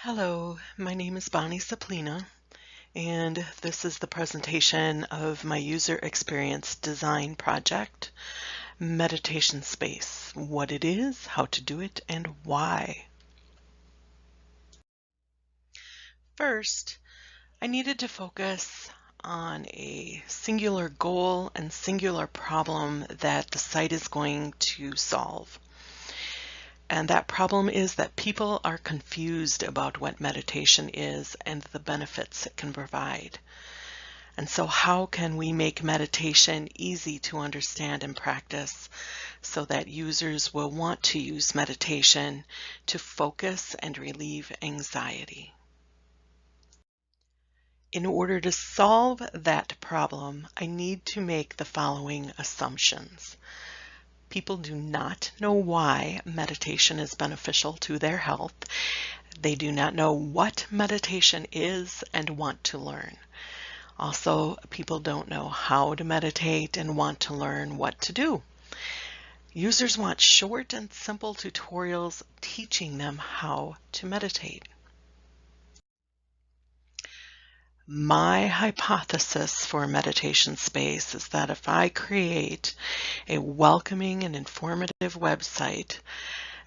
Hello, my name is Bonnie Saplina, and this is the presentation of my user experience design project, Meditation Space, what it is, how to do it, and why. First, I needed to focus on a singular goal and singular problem that the site is going to solve. And that problem is that people are confused about what meditation is and the benefits it can provide. And so how can we make meditation easy to understand and practice so that users will want to use meditation to focus and relieve anxiety? In order to solve that problem, I need to make the following assumptions. People do not know why meditation is beneficial to their health. They do not know what meditation is and want to learn. Also, people don't know how to meditate and want to learn what to do. Users want short and simple tutorials teaching them how to meditate. My hypothesis for meditation space is that if I create a welcoming and informative website,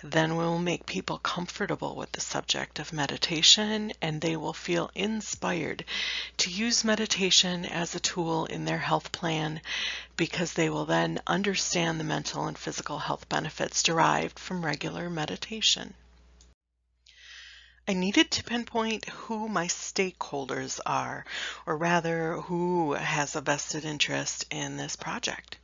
then we'll make people comfortable with the subject of meditation, and they will feel inspired to use meditation as a tool in their health plan because they will then understand the mental and physical health benefits derived from regular meditation. I needed to pinpoint who my stakeholders are, or rather, who has a vested interest in this project.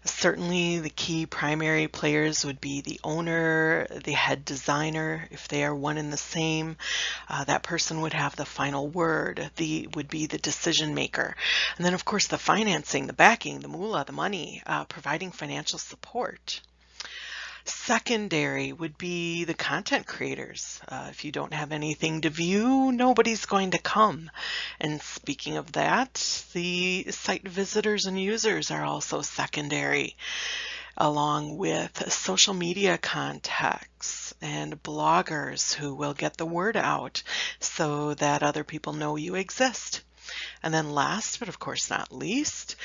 Certainly the key primary players would be the owner, the head designer, if they are one and the same. That person would have the final word, would be the decision maker. And then of course the financing, the backing, the moolah, the money, providing financial support. Secondary would be the content creators. If you don't have anything to view, nobody's going to come. And speaking of that, the site visitors and users are also secondary, along with social media contacts and bloggers who will get the word out so that other people know you exist. And then last, but of course not least,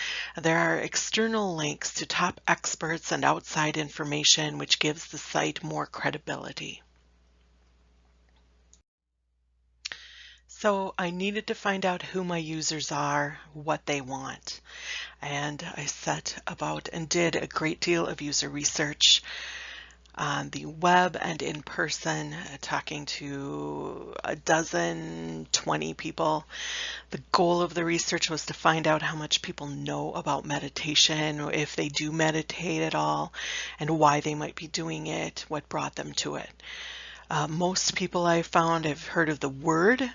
there are external links to top experts and outside information, which gives the site more credibility. So I needed to find out who my users are, what they want. And I set about and did a great deal of user research on the web and in person, talking to a dozen, 20 people. The goal of the research was to find out how much people know about meditation, if they do meditate at all, and why they might be doing it, what brought them to it. Most people I found have heard of the word.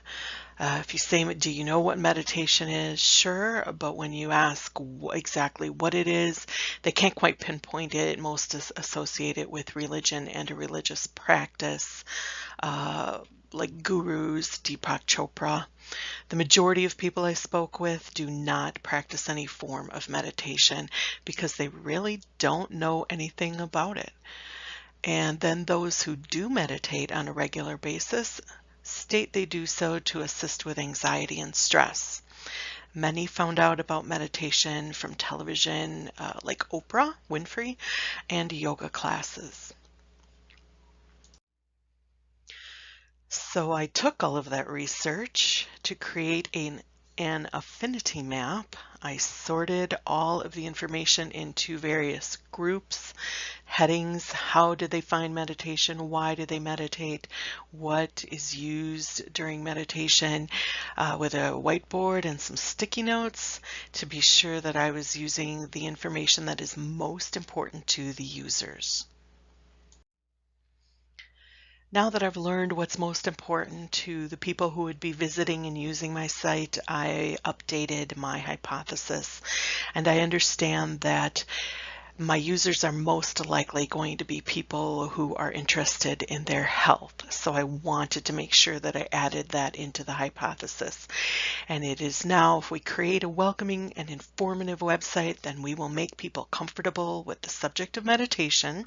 If you say, do you know what meditation is? Sure, but when you ask exactly what it is, they can't quite pinpoint it. Most associate it with religion and a religious practice, like gurus, Deepak Chopra. The majority of people I spoke with do not practice any form of meditation because they really don't know anything about it. And then those who do meditate on a regular basis state they do so to assist with anxiety and stress. Many found out about meditation from television, like Oprah Winfrey, and yoga classes. So I took all of that research to create an affinity map. I sorted all of the information into various groups, headings, how did they find meditation, why do they meditate, what is used during meditation, with a whiteboard and some sticky notes to be sure that I was using the information that is most important to the users. Now that I've learned what's most important to the people who would be visiting and using my site, I updated my hypothesis, and I understand that my users are most likely going to be people who are interested in their health. So I wanted to make sure that I added that into the hypothesis. And it is now, if we create a welcoming and informative website, then we will make people comfortable with the subject of meditation,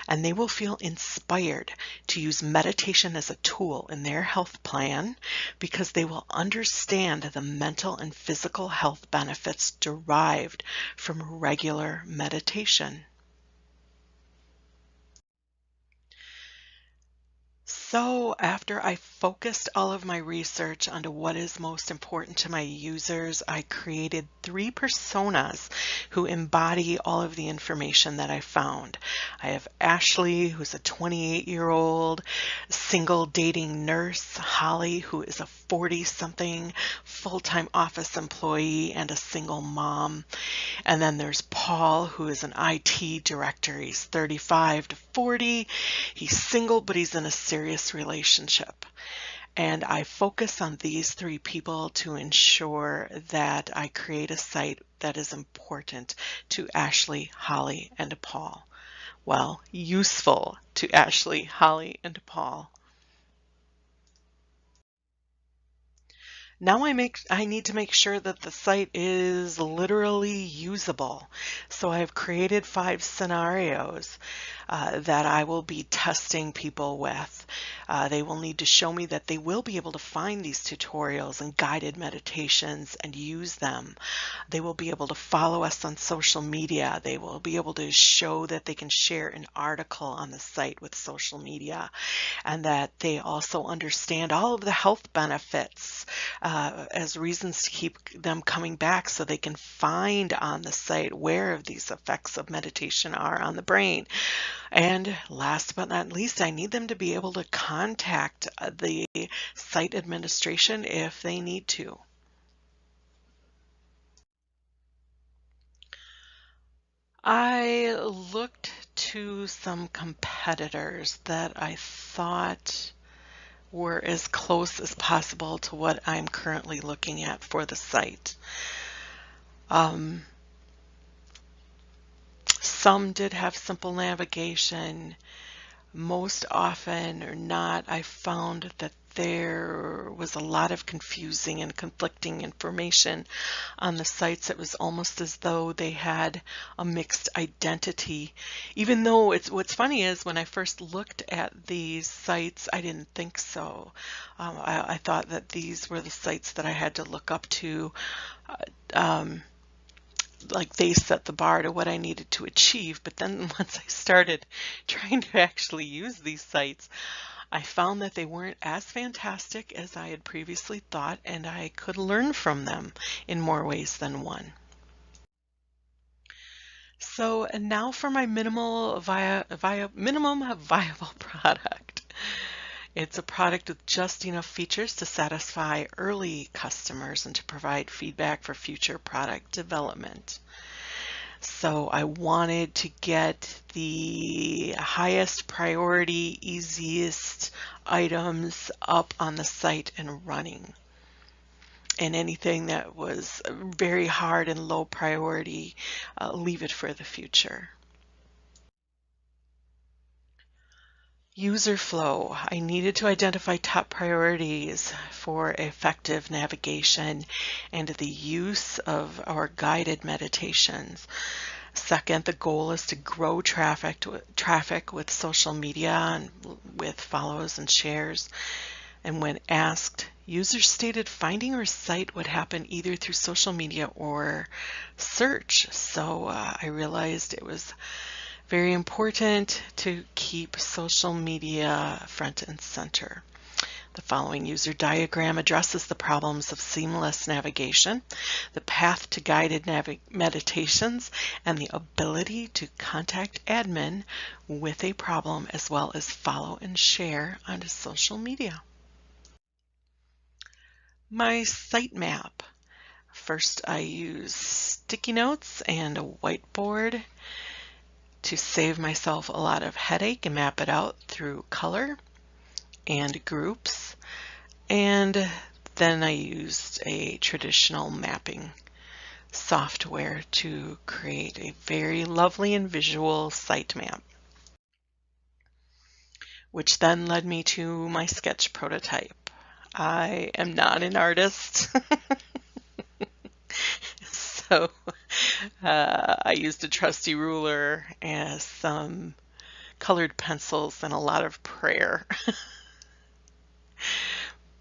and they will feel inspired to use meditation as a tool in their health plan because they will understand the mental and physical health benefits derived from regular meditation. So after I focused all of my research onto what is most important to my users, I created 3 personas who embody all of the information that I found. I have Ashley, who's a 28-year-old single dating nurse, Holly, who is a 40-something full-time office employee and a single mom. And then there's Paul, who is an IT director. He's 35 to 40. He's single, but he's in a serious relationship. And I focus on these 3 people to ensure that I create a site that is important to Ashley, Holly, and Paul. Well, useful to Ashley, Holly, and Paul. Now I need to make sure that the site is literally usable. So I've created 5 scenarios that I will be testing people with. They will need to show me that they will be able to find these tutorials and guided meditations and use them. They will be able to follow us on social media. They will be able to show that they can share an article on the site with social media, and that they also understand all of the health benefits as reasons to keep them coming back, so they can find on the site where these effects of meditation are on the brain. And last but not least, I need them to be able to contact the site administration if they need to. I looked to some competitors that I thought were as close as possible to what I'm currently looking at for the site. Some did have simple navigation. Most often or not, I found that there was a lot of confusing and conflicting information on the sites. It was almost as though they had a mixed identity. Even though what's funny is when I first looked at these sites, I didn't think so. I thought that these were the sites that I had to look up to. Like they set the bar to what I needed to achieve. But then once I started trying to actually use these sites, I found that they weren't as fantastic as I had previously thought, and I could learn from them in more ways than one. So and now for my minimum viable product. It's a product with just enough features to satisfy early customers and to provide feedback for future product development. So I wanted to get the highest priority, easiest items up on the site and running. And anything that was very hard and low priority, leave it for the future. User flow. I needed to identify top priorities for effective navigation and the use of our guided meditations. Second, the goal is to grow traffic with social media and with follows and shares. And when asked, users stated finding our site would happen either through social media or search. So I realized it was very important to keep social media front and center. The following user diagram addresses the problems of seamless navigation, the path to guided meditations, and the ability to contact admin with a problem, as well as follow and share on social media. My sitemap. First, I use sticky notes and a whiteboard to save myself a lot of headache and map it out through color and groups. And then I used a traditional mapping software to create a very lovely and visual sitemap, which then led me to my sketch prototype. I am not an artist, so I used a trusty ruler and some colored pencils and a lot of prayer.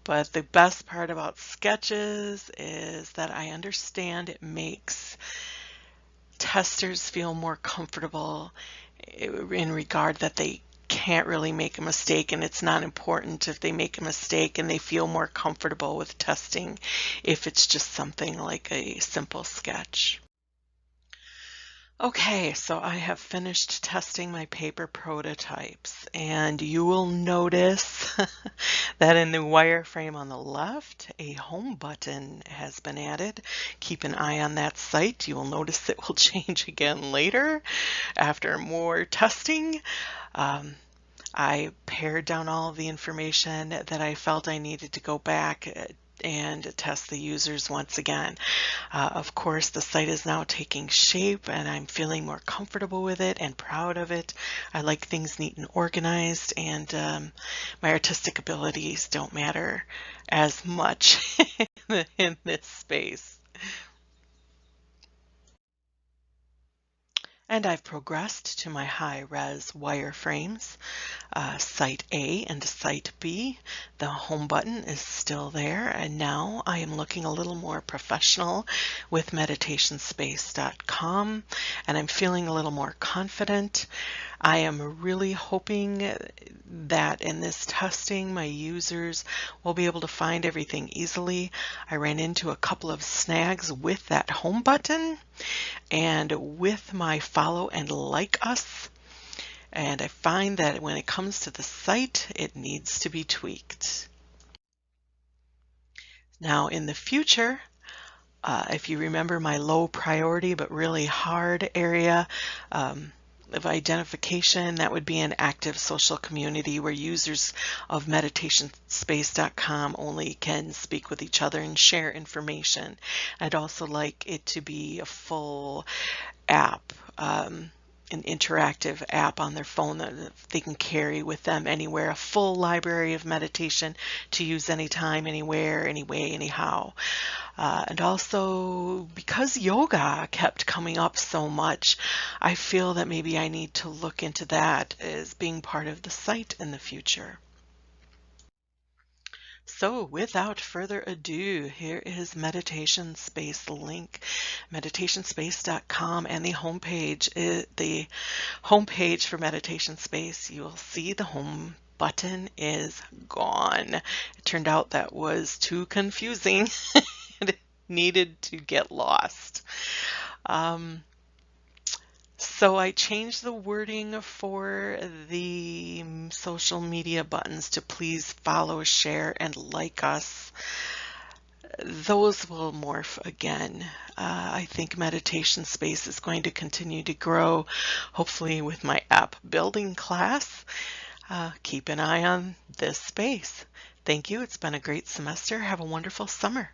But the best part about sketches is that I understand it makes testers feel more comfortable in regard that they can't really make a mistake, and it's not important if they make a mistake, and they feel more comfortable with testing if it's just something like a simple sketch. Okay, so I have finished testing my paper prototypes, and you will notice that in the wireframe on the left, a home button has been added. Keep an eye on that site. You will notice it will change again later after more testing. I pared down all of the information that I felt I needed to go back and test the users once again. Of course, the site is now taking shape and I'm feeling more comfortable with it and proud of it. I like things neat and organized, and my artistic abilities don't matter as much in this space. And I've progressed to my high-res wireframes, Site A and Site B. The home button is still there, and now I am looking a little more professional with meditationspace.com, and I'm feeling a little more confident. I am really hoping that in this testing, my users will be able to find everything easily. I ran into a couple of snags with that home button and with my follow and like us. And I find that when it comes to the site, it needs to be tweaked. Now in the future, if you remember my low priority but really hard area of identification, that would be an active social community where users of meditationspace.com only can speak with each other and share information. I'd also like it to be a full app, an interactive app on their phone that they can carry with them anywhere, a full library of meditation to use anytime, anywhere, anyway, anyhow. And also, because yoga kept coming up so much, I feel that maybe I need to look into that as being part of the site in the future. So without further ado, here is Meditation Space link, meditationspace.com, and the homepage for Meditation Space. You will see the home button is gone. It turned out that was too confusing and it needed to get lost. So I changed the wording for the social media buttons to please follow, share, and like us. Those will morph again. I think Meditation Space is going to continue to grow, hopefully with my app building class. Keep an eye on this space. Thank you. It's been a great semester. Have a wonderful summer.